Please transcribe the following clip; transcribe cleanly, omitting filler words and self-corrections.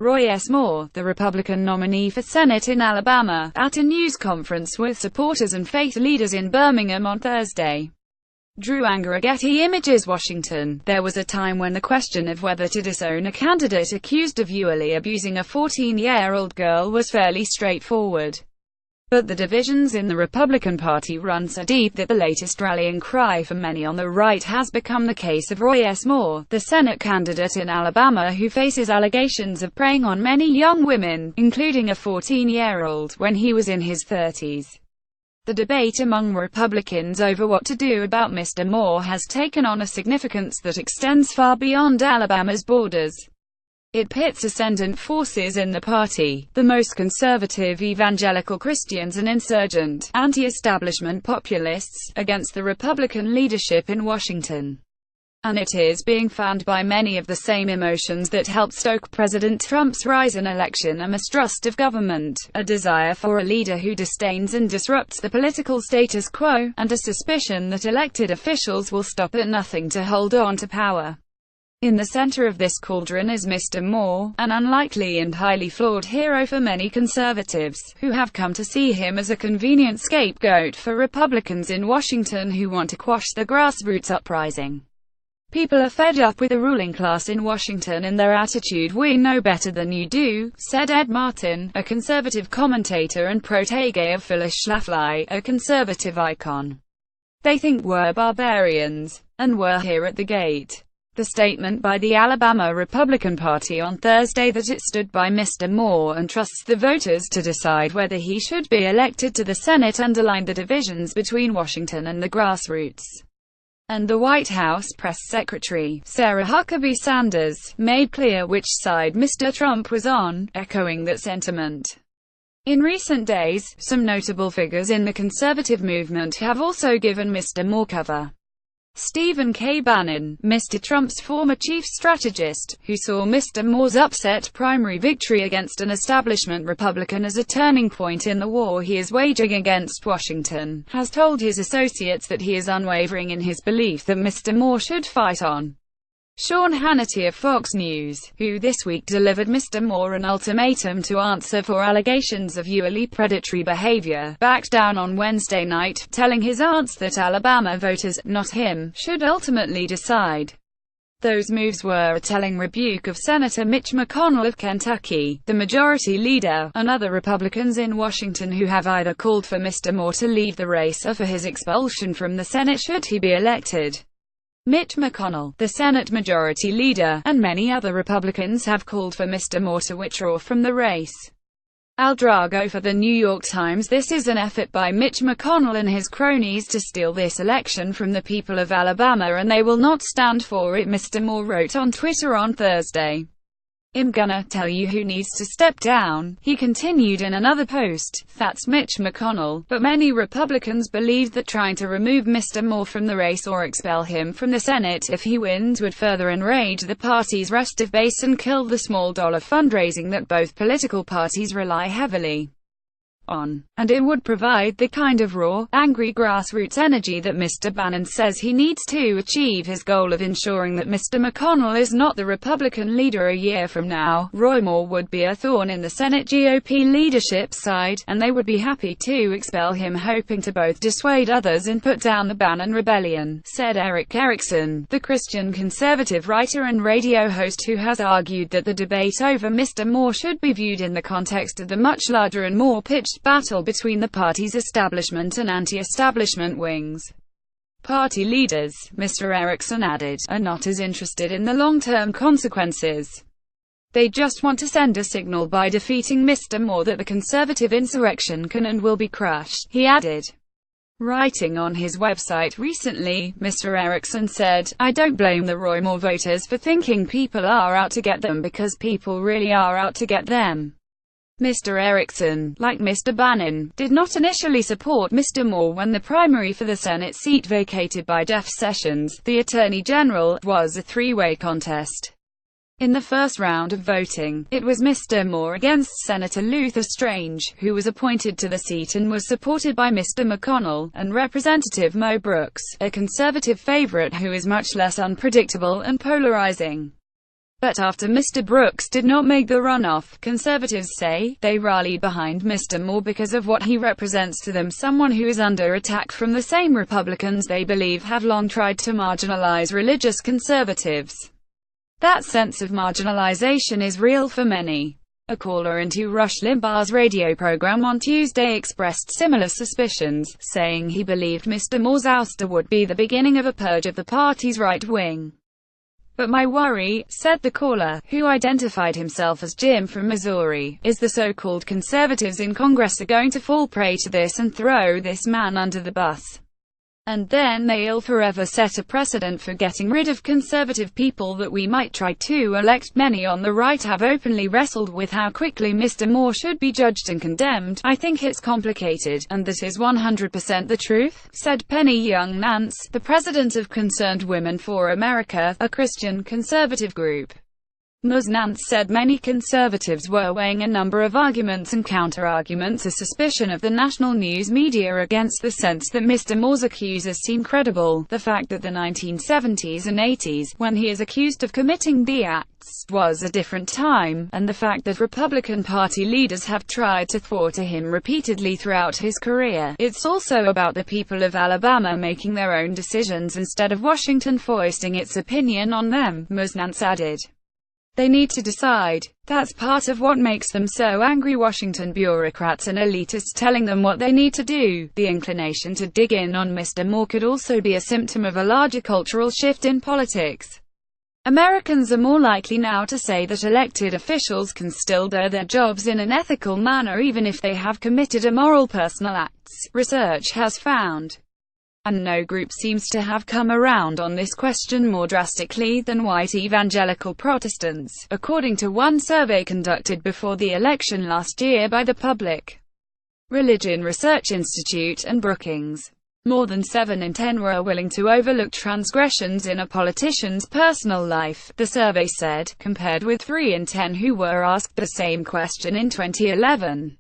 Roy S. Moore, the Republican nominee for Senate in Alabama, at a news conference with supporters and faith leaders in Birmingham on Thursday. Drew AngererGetty Images Washington. There was a time when the question of whether to disown a candidate accused of viewily abusing a 14-year-old girl was fairly straightforward. But the divisions in the Republican Party run so deep that the latest rallying cry for many on the right has become the case of Roy S. Moore, the Senate candidate in Alabama who faces allegations of preying on many young women, including a 14-year-old, when he was in his 30s. The debate among Republicans over what to do about Mr. Moore has taken on a significance that extends far beyond Alabama's borders. It pits ascendant forces in the party, the most conservative evangelical Christians and insurgent, anti-establishment populists, against the Republican leadership in Washington. And it is being fanned by many of the same emotions that helped stoke President Trump's rise in election: a mistrust of government, a desire for a leader who disdains and disrupts the political status quo, and a suspicion that elected officials will stop at nothing to hold on to power. In the center of this cauldron is Mr. Moore, an unlikely and highly flawed hero for many conservatives, who have come to see him as a convenient scapegoat for Republicans in Washington who want to quash the grassroots uprising. People are fed up with the ruling class in Washington and their attitude. "We know better than you do," said Ed Martin, a conservative commentator and protege of Phyllis Schlafly, a conservative icon. "They think we're barbarians. And we're here at the gate." The statement by the Alabama Republican Party on Thursday that it stood by Mr. Moore and trusts the voters to decide whether he should be elected to the Senate underlined the divisions between Washington and the grassroots. And the White House press secretary, Sarah Huckabee Sanders, made clear which side Mr. Trump was on, echoing that sentiment. In recent days, some notable figures in the conservative movement have also given Mr. Moore cover. Stephen K. Bannon, Mr. Trump's former chief strategist, who saw Mr. Moore's upset primary victory against an establishment Republican as a turning point in the war he is waging against Washington, has told his associates that he is unwavering in his belief that Mr. Moore should fight on. Sean Hannity of Fox News, who this week delivered Mr. Moore an ultimatum to answer for allegations of viewily predatory behavior, backed down on Wednesday night, telling his aunts that Alabama voters, not him, should ultimately decide. Those moves were a telling rebuke of Senator Mitch McConnell of Kentucky, the majority leader, and other Republicans in Washington who have either called for Mr. Moore to leave the race or for his expulsion from the Senate should he be elected. Mitch McConnell, the Senate Majority Leader, and many other Republicans have called for Mr. Moore to withdraw from the race. Al Drago for the New York Times: "This is an effort by Mitch McConnell and his cronies to steal this election from the people of Alabama, and they will not stand for it," Mr. Moore wrote on Twitter on Thursday. "I'm gonna tell you who needs to step down," he continued in another post. That's Mitch McConnell. But many Republicans believed that trying to remove Mr. Moore from the race or expel him from the Senate if he wins would further enrage the party's restive base and kill the small-dollar fundraising that both political parties rely heavily on. And it would provide the kind of raw, angry grassroots energy that Mr. Bannon says he needs to achieve his goal of ensuring that Mr. McConnell is not the Republican leader a year from now. Roy Moore would be a thorn in the Senate GOP leadership's side, and they would be happy to expel him, hoping to both dissuade others and put down the Bannon rebellion, said Eric Erickson, the Christian conservative writer and radio host who has argued that the debate over Mr. Moore should be viewed in the context of the much larger and more pitched battle between the party's establishment and anti-establishment wings. Party leaders, Mr. Erickson added, are not as interested in the long-term consequences. They just want to send a signal by defeating Mr. Moore that the conservative insurrection can and will be crushed, he added. Writing on his website recently, Mr. Erickson said, "I don't blame the Roy Moore voters for thinking people are out to get them, because people really are out to get them." Mr. Erickson, like Mr. Bannon, did not initially support Mr. Moore when the primary for the Senate seat vacated by Jeff Sessions, the Attorney General, was a three-way contest. In the first round of voting, it was Mr. Moore against Senator Luther Strange, who was appointed to the seat and was supported by Mr. McConnell, and Representative Mo Brooks, a conservative favorite who is much less unpredictable and polarizing. But after Mr. Brooks did not make the runoff, Conservatives say they rallied behind Mr. Moore because of what he represents to them, someone who is under attack from the same Republicans they believe have long tried to marginalize religious conservatives. That sense of marginalization is real for many. A caller into Rush Limbaugh's radio program on Tuesday expressed similar suspicions, saying he believed Mr. Moore's ouster would be the beginning of a purge of the party's right wing. "But my worry," said the caller, who identified himself as Jim from Missouri, "is the so-called conservatives in Congress are going to fall prey to this and throw this man under the bus. And then they'll forever set a precedent for getting rid of conservative people that we might try to elect." Many on the right have openly wrestled with how quickly Mr. Moore should be judged and condemned. "I think it's complicated, and that is 100% the truth," said Penny Young Nance, the president of Concerned Women for America, a Christian conservative group. Ms. Nance said many conservatives were weighing a number of arguments and counter-arguments, a suspicion of the national news media against the sense that Mr. Moore's accusers seem credible, the fact that the 1970s and 80s, when he is accused of committing the acts, was a different time, and the fact that Republican Party leaders have tried to thwart him repeatedly throughout his career. "It's also about the people of Alabama making their own decisions instead of Washington foisting its opinion on them," Ms. Nance added. "They need to decide. That's part of what makes them so angry. Washington bureaucrats and elitists telling them what they need to do." The inclination to dig in on Mr. Moore could also be a symptom of a larger cultural shift in politics. Americans are more likely now to say that elected officials can still do their jobs in an ethical manner even if they have committed immoral personal acts, research has found. And no group seems to have come around on this question more drastically than white evangelical Protestants, according to one survey conducted before the election last year by the Public Religion Research Institute and Brookings. More than 7 in 10 were willing to overlook transgressions in a politician's personal life, the survey said, compared with 3 in 10 who were asked the same question in 2011.